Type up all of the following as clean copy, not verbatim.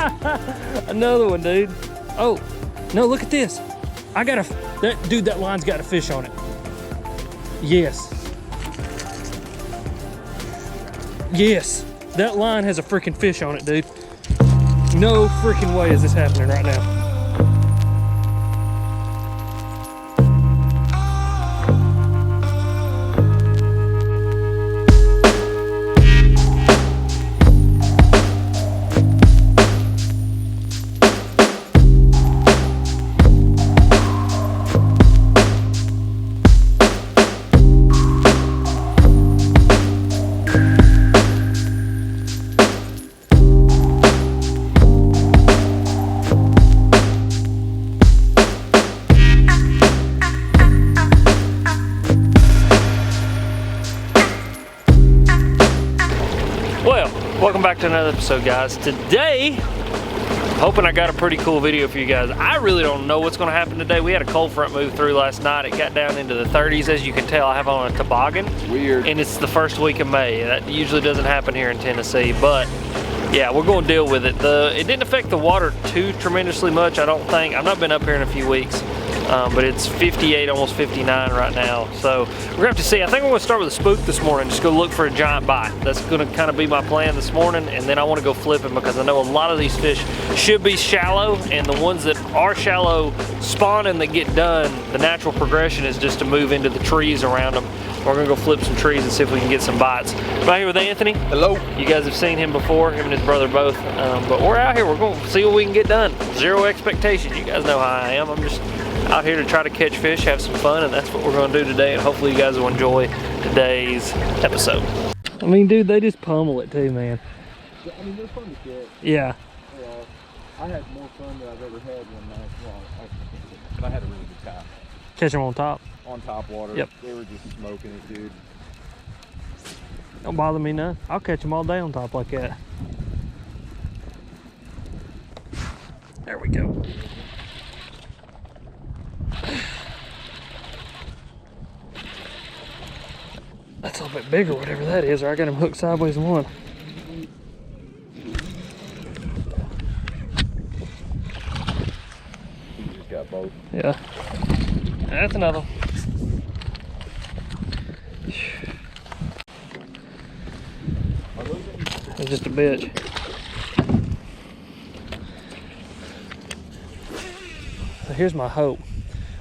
Another one, dude. Oh, no, look at this. I got that line's got a fish on it. Yes. Yes, that line has a freaking fish on it, dude. No freaking way is this happening right now. Welcome back to another episode, guys. Today, hoping I got a pretty cool video for you guys. I really don't know what's going to happen today. We had a cold front move through last night. It got down into the 30s. As you can tell, I have on a toboggan. Weird. And it's the first week of May. That usually doesn't happen here in Tennessee, but yeah, we're going to deal with it. It didn't affect the water too tremendously much, I don't think. I've not been up here in a few weeks. But it's 58, almost 59 right now. So we're gonna have to see. I think we're gonna start with a spook this morning, just go look for a giant bite. That's gonna kind of be my plan this morning, and then I wanna go flipping because I know a lot of these fish should be shallow, and the ones that are shallow spawning that get done, the natural progression is just to move into the trees around them. We're gonna go flip some trees and see if we can get some bites. Right here with Anthony. Hello. You guys have seen him before, him and his brother both. But we're out here, we're gonna see what we can get done. Zero expectations, you guys know how I am. I'm just out here to try to catch fish, have some fun, and that's what we're gonna do today, and hopefully you guys will enjoy today's episode. I mean, dude, they just pummel it too, man. I mean, they're fun to catch. Yeah. I had more fun than I've ever had one night. But I had a really good time. Catch them on top? On top water. Yep. They were just smoking it, dude. Don't bother me none. I'll catch them all day on top like that. There we go. That's a little bit bigger, whatever that is, or I got him hooked sideways in one. You just got both. Yeah. That's another one. It's just a bitch. So here's my hope.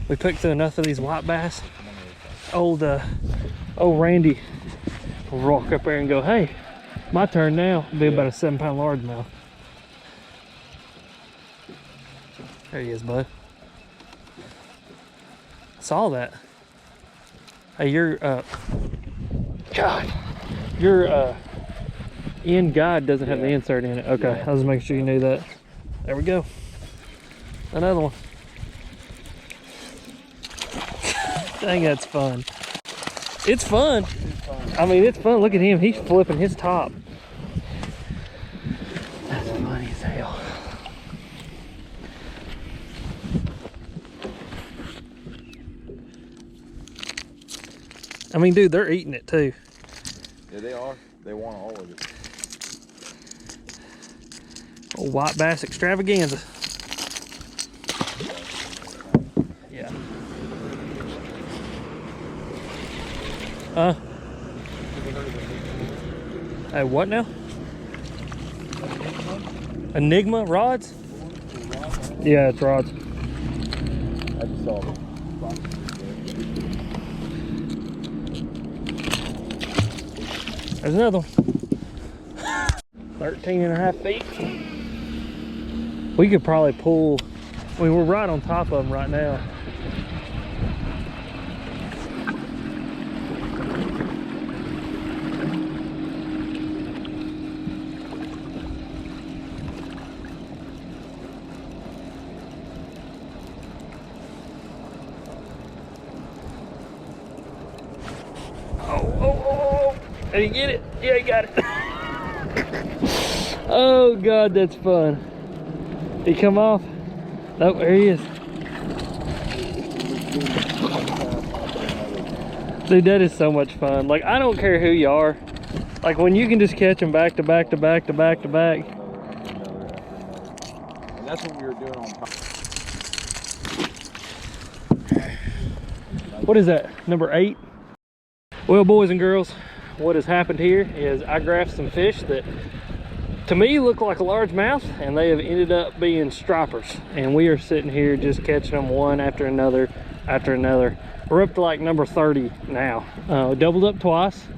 We picked through enough of these white bass. Old Randy will walk up there and go, hey, my turn now. It'll be about a 7-pound largemouth. There he is, bud. Saw that. Hey, your end guide doesn't have the insert in it. Okay, I was making sure you knew that. There we go. Another one. Dang, that's fun. It's fun. I mean, it's fun. Look at him. He's flipping his top. That's funny as hell. I mean, dude, they're eating it too. Yeah, they are. They want all of it. Old white bass extravaganza. Yeah. Hey, what now? Enigma rods? Yeah, it's rods. I just saw it. There's another one. 13.5 feet. We could probably pull, I mean, we're right on top of them right now. Oh. Did he get it? Yeah, he got it. Oh God, that's fun. Did he come off? Nope, there he is. Dude, that is so much fun. Like, I don't care who you are. Like, when you can just catch them back to back to back to back to back. That's what we were doing on. What is that? Number 8? Well, boys and girls, what has happened here is I grabbed some fish that to me look like a largemouth, and they have ended up being stripers. And we are sitting here just catching them one after another after another. We're up to like number 30 now. Doubled up twice.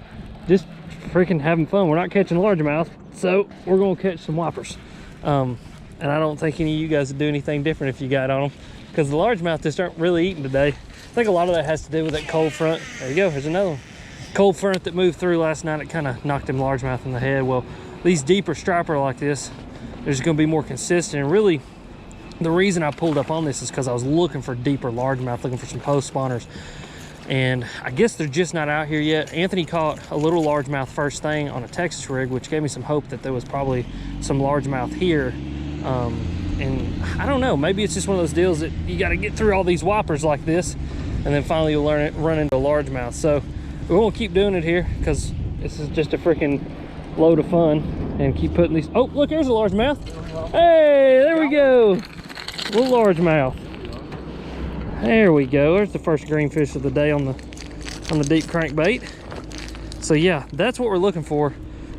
Just freaking having fun. We're not catching largemouth, so we're gonna catch some whoppers. And I don't think any of you guys would do anything different if you got on them, because the largemouth just aren't really eating today. I think a lot of that has to do with that cold front. There you go, here's another one. Cold front that moved through last night, it kind of knocked them largemouth in the head. Well, these deeper striper like this, they're just gonna be more consistent. And really, the reason I pulled up on this is because I was looking for deeper largemouth, looking for some post spawners. And I guess they're just not out here yet. Anthony caught a little largemouth first thing on a Texas rig, which gave me some hope that there was probably some largemouth here. And I don't know, maybe it's just one of those deals that you got to get through all these whoppers like this, and then finally you'll run into a largemouth. So we're gonna keep doing it here because this is just a freaking load of fun, and keep putting these. Oh, look, there's a largemouth. Hey, there we go. Little largemouth. There we go. There's the first green fish of the day on the deep crankbait. So yeah, that's what we're looking for.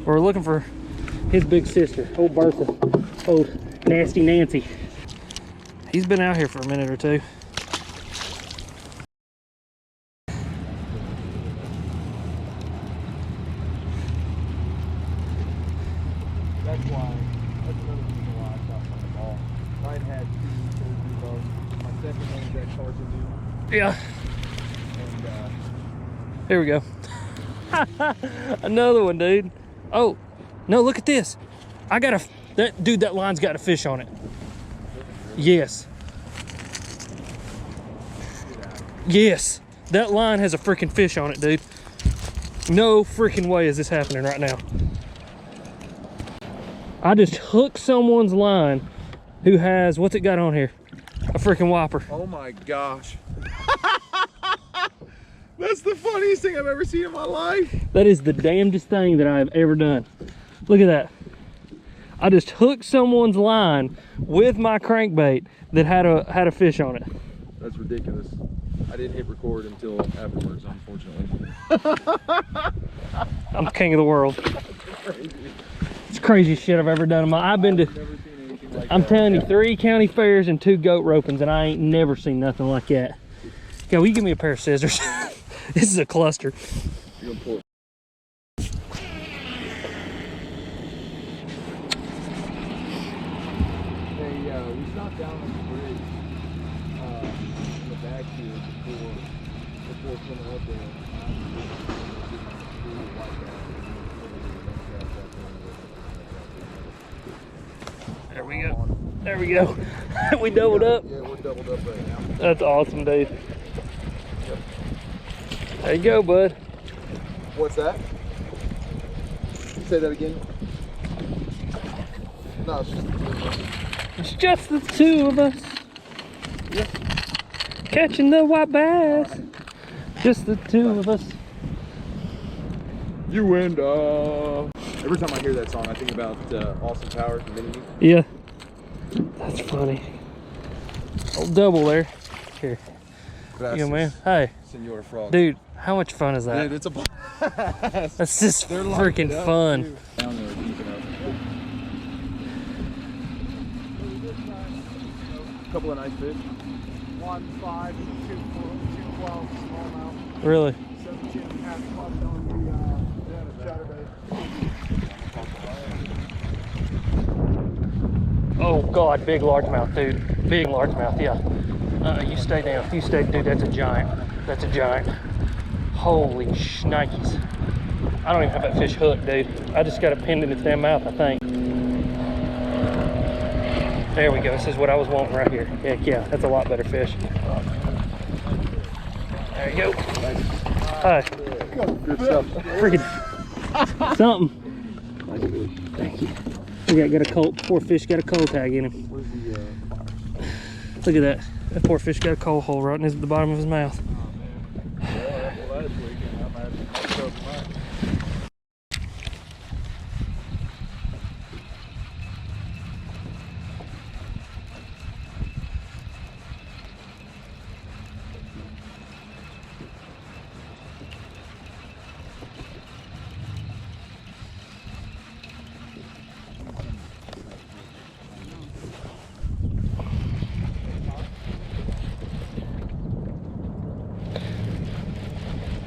We're looking for his big sister, old Bertha, old Nasty Nancy. He's been out here for a minute or two. That's another reason why I shot from the ball. Ryan had 2 bows. My second one was that Tarzan dude. Yeah. And Here we go. Another one, dude. Oh, no, look at this. I got that line's got a fish on it. Yes. Yes. That line has a freaking fish on it, dude. No freaking way is this happening right now. I just hooked someone's line who has, what's it got on here? A freaking whopper. oh my gosh. That's the funniest thing I've ever seen in my life. That is the damnedest thing that I've ever done. Look at that. I just hooked someone's line with my crankbait that had a fish on it. That's ridiculous. I didn't hit record until afterwards, unfortunately. I'm king of the world. It's the craziest shit I've ever done in my. I've been to. Never seen anything like I'm that. telling you, 3 county fairs and 2 goat ropings, and I ain't never seen nothing like that. Yeah, will you give me a pair of scissors? This is a cluster. You're gonna pull it. We stopped down on the bridge in the back here before coming up there. There we go. There we go. We doubled up. Yeah, we're doubled up right now. That's awesome, dude. There you go, bud. What's that? Say that again. No, it's just the two of us. It's just the 2 of us. Catching the white bass. Just the 2 of us. You and every time I hear that song, I think about Austin Powers and Mini-Me. Yeah. That's funny. Old double there. Here. Gracias, You go, man. Hey, Senor Frog. dude, how much fun is that? Dude, it's a blast. That's just They're freaking locked up, fun. too. Down there, deep enough. Couple of nice fish. 1.5, 2.12 smallmouth. Really? 17.5 clubs on the chatterbait. Oh God, big largemouth, dude. Big largemouth, yeah. You stay down. You stay, dude. That's a giant. That's a giant. Holy shnikes! I don't even have that fish hooked, dude. I just got it pinned in its damn mouth, I think. There we go. This is what I was wanting right here. Heck yeah, that's a lot better fish. There you go. Hi. Good stuff. Freaking something. Thank you. We got a cold. Poor fish got a cold tag in him. Where's the Look at that. That poor fish got a coal hole right in the bottom of his mouth. yeah, well, that's leaking. I'm at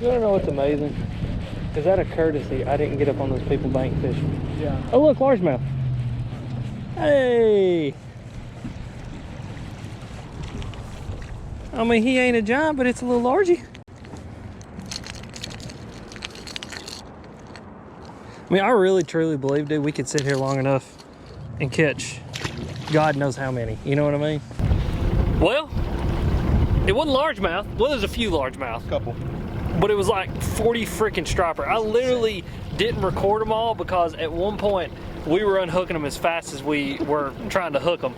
You wanna know what's amazing? Is out of courtesy, I didn't get up on those people bank fishing. Yeah. Oh look, largemouth. Hey. I mean, he ain't a giant, but it's a little largy. I mean, I really truly believe, dude, we could sit here long enough and catch God knows how many. You know what I mean? Well, it wasn't largemouth. Well, there's a few largemouth. Couple. But it was like 40 freaking striper. I literally didn't record them all because at one point we were unhooking them as fast as we were trying to hook them.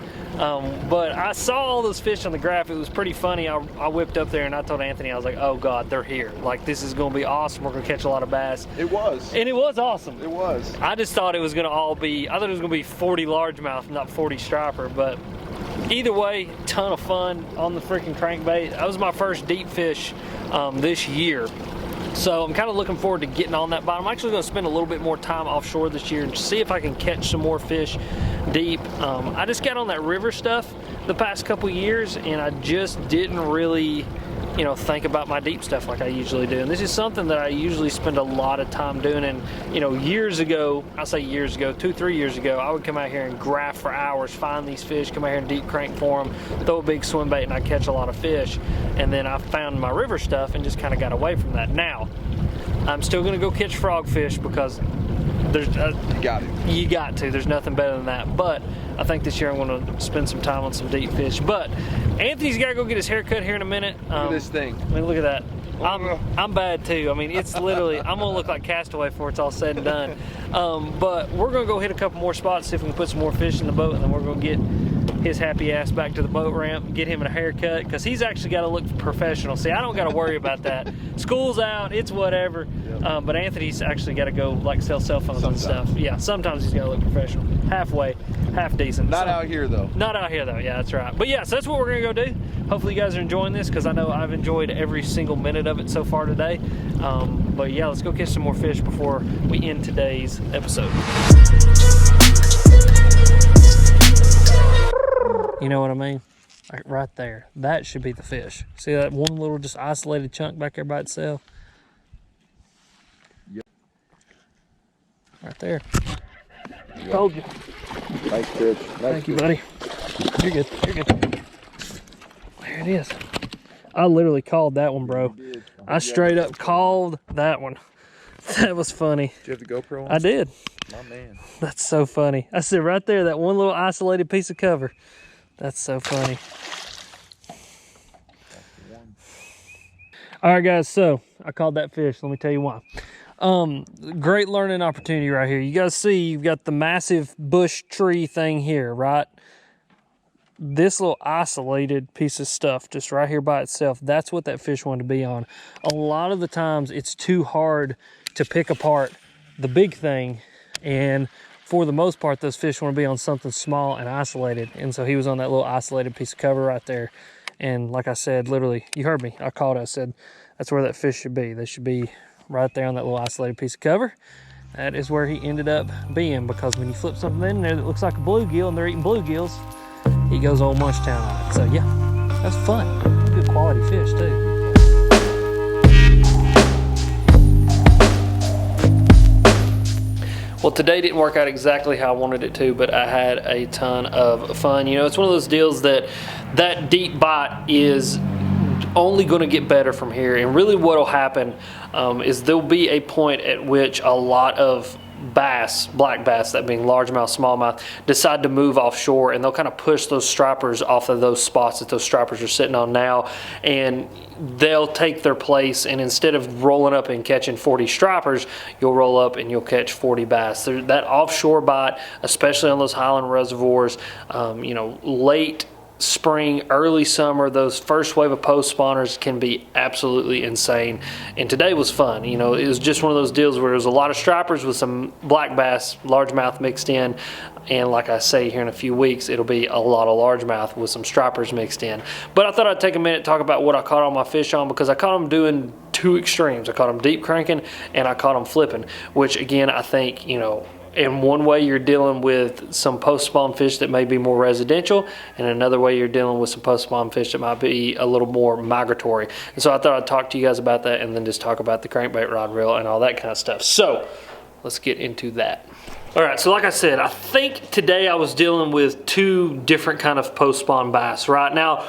But I saw all those fish on the graph. It was pretty funny. I whipped up there and I told Anthony, I was like, oh God, they're here. Like, this is gonna be awesome. We're gonna catch a lot of bass. It was. And it was awesome. It was. I just thought it was gonna all be, I thought it was gonna be 40 largemouth, not 40 striper, but either way, ton of fun on the freaking crankbait. That was my first deep fish this year. So I'm kind of looking forward to getting on that bottom. I'm actually going to spend a little bit more time offshore this year and see if I can catch some more fish deep. I just got on that river stuff the past couple years, and I just didn't really, you know, think about my deep stuff like I usually do. And this is something that I usually spend a lot of time doing. And, you know, years ago, I say years ago, 2-3 years ago, I would come out here and graph for hours, find these fish, come out here and deep crank for them, throw a big swim bait, and I'd catch a lot of fish. And then I found my river stuff and just kind of got away from that. Now, I'm still going to go catch frogfish because there's You got it. you got to. There's nothing better than that. But I think this year I'm going to spend some time on some deep fish. But Anthony's got to go get his hair cut here in a minute. Look at this thing. I mean, look at that. I'm bad too. I mean, it's literally, I'm gonna look like Castaway before it's all said and done. But we're gonna go hit a couple more spots, see if we can put some more fish in the boat, and then we're gonna get his happy ass back to the boat ramp, get him a haircut, because he's actually got to look professional. See, I don't got to worry about that. School's out, it's whatever. Yep. But Anthony's actually got to go like sell cell phones and Sometimes. stuff. Yeah, sometimes he's got to look professional. Halfway, half decent. Not out here though. Not out here though, yeah, that's right. But yeah, so that's what we're gonna go do. Hopefully you guys are enjoying this, because I know I've enjoyed every single minute of it so far today. But yeah, let's go catch some more fish before we end today's episode. You know what I mean? Like right there, that should be the fish. See that one little just isolated chunk back there by itself? Yep. Right there. Told you. Nice fish. Thank you, buddy. You're good. You're good. There it is. I literally called that one, bro. I straight up called that one. That was funny. Did you have the GoPro on? I did. My man. That's so funny. I said right there, that one little isolated piece of cover. That's so funny. All right, guys, so I called that fish. Let me tell you why. Great learning opportunity right here. You guys see you've got the massive bush tree thing here, right? This little isolated piece of stuff just right here by itself, that's what that fish wanted to be on. A lot of the times it's too hard to pick apart the big thing, and for the most part those fish want to be on something small and isolated, and so he was on that little isolated piece of cover right there. And like I said, literally, you heard me, I called it, I said that's where that fish should be. They should be right there on that little isolated piece of cover. That is where he ended up being, because when you flip something in there that looks like a bluegill and they're eating bluegills, he goes old Munchtown on it. So yeah, that's fun. Good quality fish too. Well, today didn't work out exactly how I wanted it to, but I had a ton of fun. You know, it's one of those deals that deep bite is only going to get better from here. And really what will happen is there'll be a point at which a lot of bass, black bass, that being largemouth, smallmouth, decide to move offshore, and they'll kind of push those stripers off of those spots that those stripers are sitting on now, and they'll take their place, and instead of rolling up and catching 40 stripers, you'll roll up and you'll catch 40 bass. That offshore bite, especially on those highland reservoirs, you know, late spring, early summer, those first wave of post spawners can be absolutely insane. And today was fun. You know, it was just one of those deals where there was a lot of stripers with some black bass, largemouth mixed in. And like I say, here in a few weeks, it'll be a lot of largemouth with some stripers mixed in. But I thought I'd take a minute to talk about what I caught all my fish on, because I caught them doing two extremes. I caught them deep cranking and I caught them flipping, which again, I think, you know, in one way you're dealing with some post-spawn fish that may be more residential, and another way you're dealing with some post-spawn fish that might be a little more migratory. And so I thought I'd talk to you guys about that and then just talk about the crankbait rod reel and all that kind of stuff. So let's get into that. All right, so like I said, I think today I was dealing with two different kind of post-spawn bass. Right now,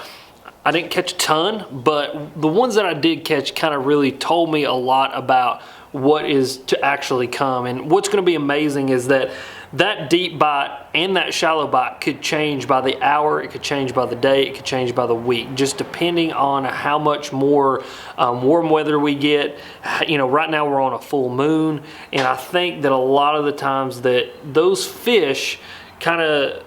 I didn't catch a ton, but the ones that I did catch kind of really told me a lot about what is to actually come. And what's going to be amazing is that that deep bite and that shallow bite could change by the hour, it could change by the day, it could change by the week, just depending on how much more warm weather we get. You know, right now we're on a full moon, and I think that a lot of the times that those fish kind of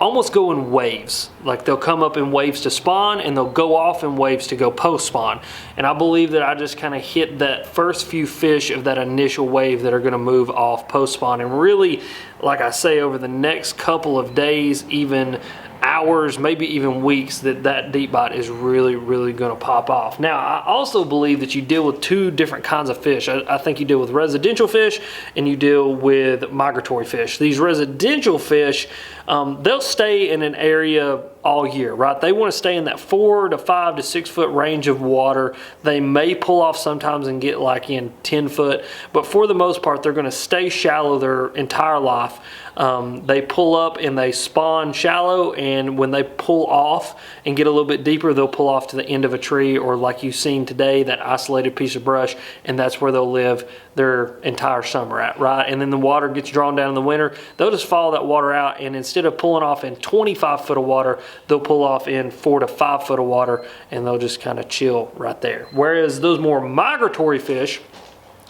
almost go in waves. Like they'll come up in waves to spawn and they'll go off in waves to go post spawn. And I believe that I just kind of hit that first few fish of that initial wave that are going to move off post spawn. And really, like I say, over the next couple of days, even hours, maybe even weeks, that deep bite is really going to pop off. Now, I also believe that you deal with two different kinds of fish. I think you deal with residential fish and you deal with migratory fish. These residential fish, they'll stay in an area all year, right? They want to stay in that 4 to 5 to 6 foot range of water. They may pull off sometimes and get like in 10 foot, but for the most part, they're going to stay shallow their entire life. They pull up and they spawn shallow, and when they pull off and get a little bit deeper, they'll pull off to the end of a tree, or like you've seen today, that isolated piece of brush, and that's where they'll live their entire summer at, right? And then the water gets drawn down in the winter, they'll just follow that water out, and instead of pulling off in 25 foot of water, they'll pull off in 4 to 5 foot of water, and they'll just kind of chill right there. Whereas those more migratory fish,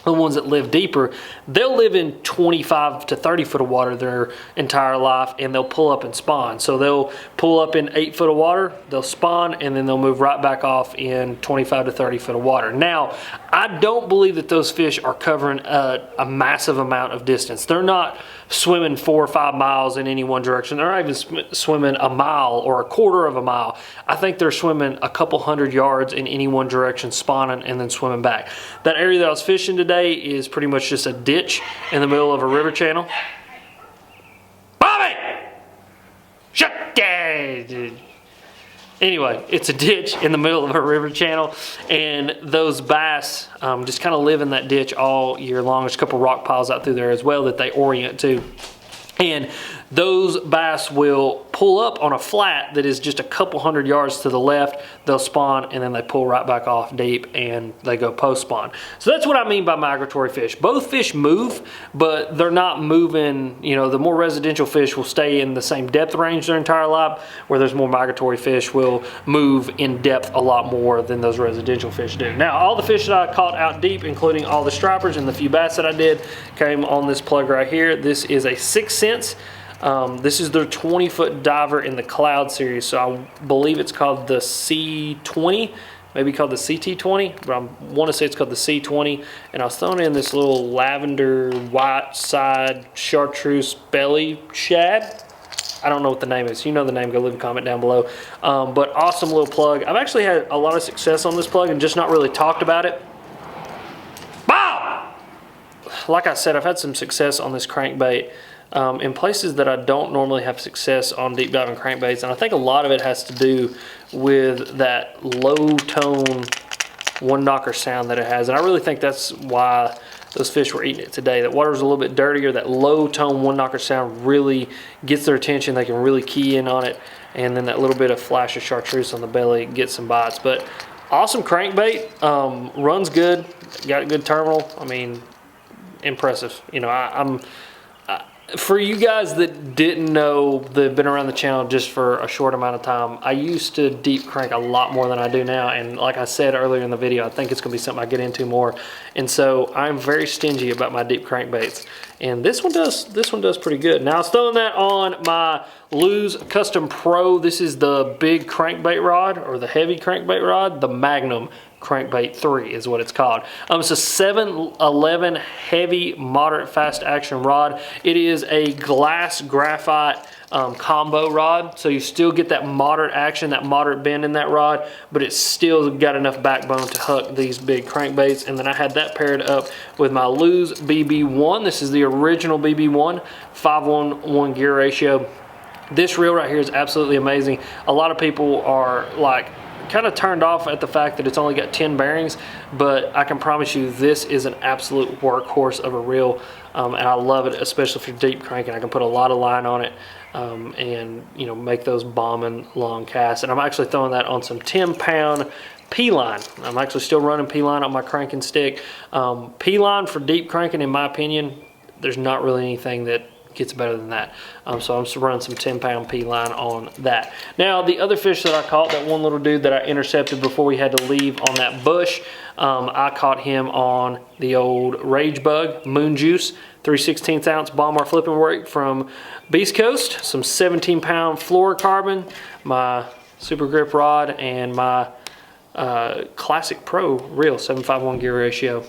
the ones that live deeper, they'll live in 25 to 30 foot of water their entire life, and they'll pull up and spawn. So they'll pull up in 8 foot of water, they'll spawn, and then they'll move right back off in 25 to 30 foot of water. Now, I don't believe that those fish are covering a massive amount of distance. They're not swimming 4 or 5 miles in any one direction. They're not even swimming a mile or a quarter of a mile. I think they're swimming a couple hundred yards in any one direction, spawning and then swimming back. That area that I was fishing today is pretty much just a ditch in the middle of a river channel. Bobby! Shut that! Anyway, it's a ditch in the middle of a river channel, and those bass just kind of live in that ditch all year long. There's a couple rock piles out through there as well that they orient to. And those bass will pull up on a flat that is just a couple hundred yards to the left. They'll spawn, and then they pull right back off deep, and they go post spawn. So that's what I mean by migratory fish. Both fish move, but they're not moving. You know, the more residential fish will stay in the same depth range their entire life, where there's more migratory fish will move in depth a lot more than those residential fish do. Now, all the fish that I caught out deep, including all the stripers and the few bass that I did, came on this plug right here. This is a 6 cents. This is their 20-foot diver in the Cloud series, so I believe it's called the C20, maybe called the CT20, but I want to say it's called the C20. And I was throwing in this little lavender white side chartreuse belly shad. I don't know what the name is. You know the name, go leave a comment down below. But awesome little plug. I've actually had a lot of success on this plug and just not really talked about it. Bow! Like I said, I've had some success on this crankbait in places that I don't normally have success on deep diving crankbaits, and I think a lot of it has to do with that low tone one knocker sound that it has, and I really think that's why those fish were eating it today. That water's a little bit dirtier, that low tone one knocker sound really gets their attention. They can really key in on it, and then that little bit of flash of chartreuse on the belly gets some bites. But awesome crankbait, runs good, got a good terminal. I mean, impressive. You know, for you guys that didn't know, that have been around the channel just for a short amount of time, I used to deep crank a lot more than I do now, and like I said earlier in the video, I think it's going to be something I get into more. And so I'm very stingy about my deep crankbaits, and this one does pretty good. Now I was throwing that on my Lew's Custom Pro. This is the big crankbait rod, or the heavy crankbait rod, the Magnum Crankbait 3 is what it's called. It's a 711 heavy moderate fast action rod. It is a glass graphite combo rod, so you still get that moderate action, that moderate bend in that rod, but it's still got enough backbone to hook these big crankbaits. And then I had that paired up with my Lew's BB1. This is the original BB1, 5-1-1 gear ratio. This reel right here is absolutely amazing. A lot of people are like kind of turned off at the fact that it's only got 10 bearings, but I can promise you this is an absolute workhorse of a reel, and I love it, especially if you're deep cranking. I can put a lot of line on it, and you know, make those bombing long casts. And I'm actually throwing that on some 10-pound P-line. I'm actually still running P-line on my cranking stick. P-line for deep cranking, in my opinion, there's not really anything that gets better than that. So I'm just running some 10-pound P-line on that. Now, the other fish that I caught, that one little dude that I intercepted before we had to leave on that bush, I caught him on the old Rage Bug Moon Juice 3/16 ounce Balmar flipping weight from Beast Coast, some 17-pound fluorocarbon, my Super Grip rod, and my Classic Pro reel, 7.51 gear ratio,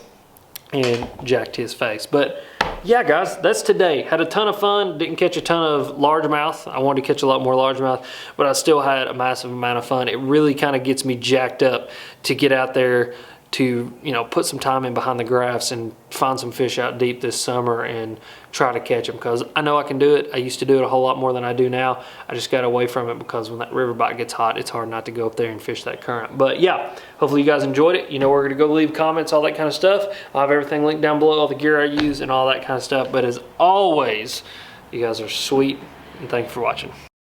and jacked his face. But yeah, guys, that's today. Had a ton of fun. Didn't catch a ton of largemouth. I wanted to catch a lot more largemouth, but I still had a massive amount of fun. It really kind of gets me jacked up to get out there to, you know, put some time in behind the graphs and find some fish out deep this summer and try to catch them, because I know I can do it. I used to do it a whole lot more than I do now. I just got away from it because when that river bite gets hot, it's hard not to go up there and fish that current. But yeah, hopefully you guys enjoyed it. You know where to go leave comments, all that kind of stuff. I'll have everything linked down below, all the gear I use and all that kind of stuff. But as always, you guys are sweet, and thank you for watching.